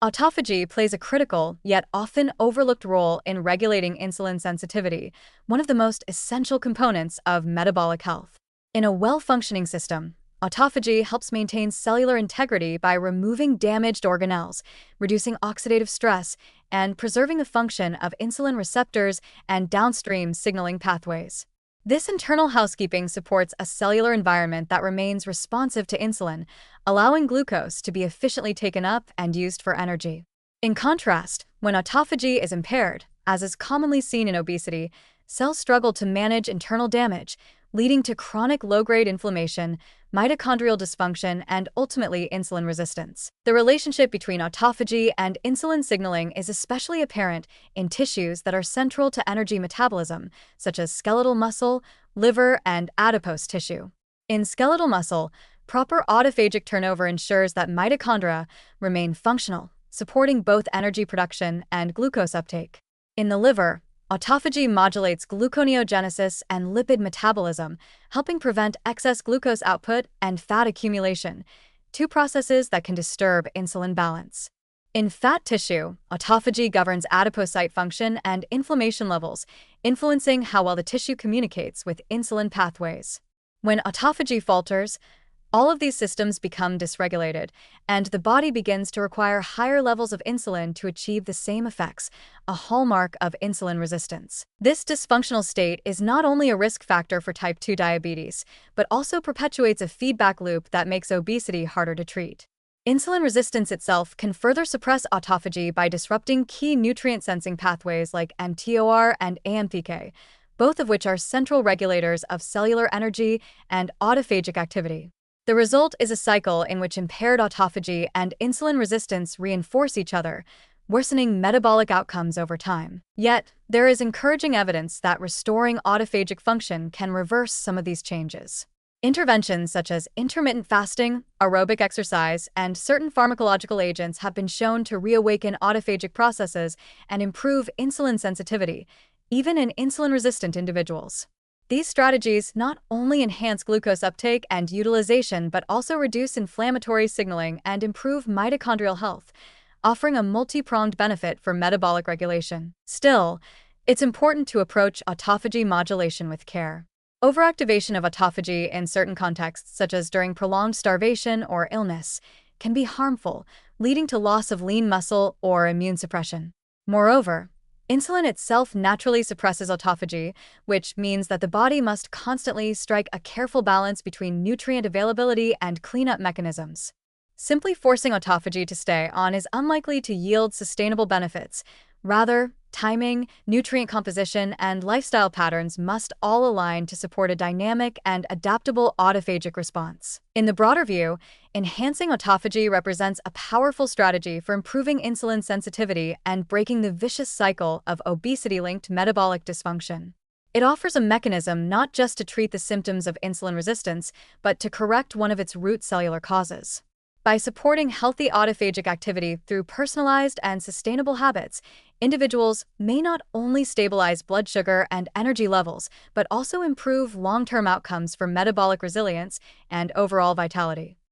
Autophagy plays a critical, yet often overlooked role in regulating insulin sensitivity, one of the most essential components of metabolic health. In a well-functioning system, autophagy helps maintain cellular integrity by removing damaged organelles, reducing oxidative stress, and preserving the function of insulin receptors and downstream signaling pathways. This internal housekeeping supports a cellular environment that remains responsive to insulin, allowing glucose to be efficiently taken up and used for energy. In contrast, when autophagy is impaired, as is commonly seen in obesity, cells struggle to manage internal damage, leading to chronic low-grade inflammation, mitochondrial dysfunction, and ultimately insulin resistance. The relationship between autophagy and insulin signaling is especially apparent in tissues that are central to energy metabolism, such as skeletal muscle, liver, and adipose tissue. In skeletal muscle, proper autophagic turnover ensures that mitochondria remain functional, supporting both energy production and glucose uptake. In the liver, autophagy modulates gluconeogenesis and lipid metabolism, helping prevent excess glucose output and fat accumulation, two processes that can disturb insulin balance. In fat tissue, autophagy governs adipocyte function and inflammation levels, influencing how well the tissue communicates with insulin pathways. When autophagy falters, all of these systems become dysregulated, and the body begins to require higher levels of insulin to achieve the same effects, a hallmark of insulin resistance. This dysfunctional state is not only a risk factor for type 2 diabetes, but also perpetuates a feedback loop that makes obesity harder to treat. Insulin resistance itself can further suppress autophagy by disrupting key nutrient-sensing pathways like mTOR and AMPK, both of which are central regulators of cellular energy and autophagic activity. The result is a cycle in which impaired autophagy and insulin resistance reinforce each other, worsening metabolic outcomes over time. Yet, there is encouraging evidence that restoring autophagic function can reverse some of these changes. Interventions such as intermittent fasting, aerobic exercise, and certain pharmacological agents have been shown to reawaken autophagic processes and improve insulin sensitivity, even in insulin-resistant individuals. These strategies not only enhance glucose uptake and utilization but also reduce inflammatory signaling and improve mitochondrial health, offering a multi-pronged benefit for metabolic regulation. Still, it's important to approach autophagy modulation with care. Overactivation of autophagy in certain contexts, such as during prolonged starvation or illness, can be harmful, leading to loss of lean muscle or immune suppression. Moreover, insulin itself naturally suppresses autophagy, which means that the body must constantly strike a careful balance between nutrient availability and cleanup mechanisms. Simply forcing autophagy to stay on is unlikely to yield sustainable benefits. Rather, timing, nutrient composition, and lifestyle patterns must all align to support a dynamic and adaptable autophagic response. In the broader view, enhancing autophagy represents a powerful strategy for improving insulin sensitivity and breaking the vicious cycle of obesity-linked metabolic dysfunction. It offers a mechanism not just to treat the symptoms of insulin resistance, but to correct one of its root cellular causes. By supporting healthy autophagic activity through personalized and sustainable habits, individuals may not only stabilize blood sugar and energy levels, but also improve long-term outcomes for metabolic resilience and overall vitality.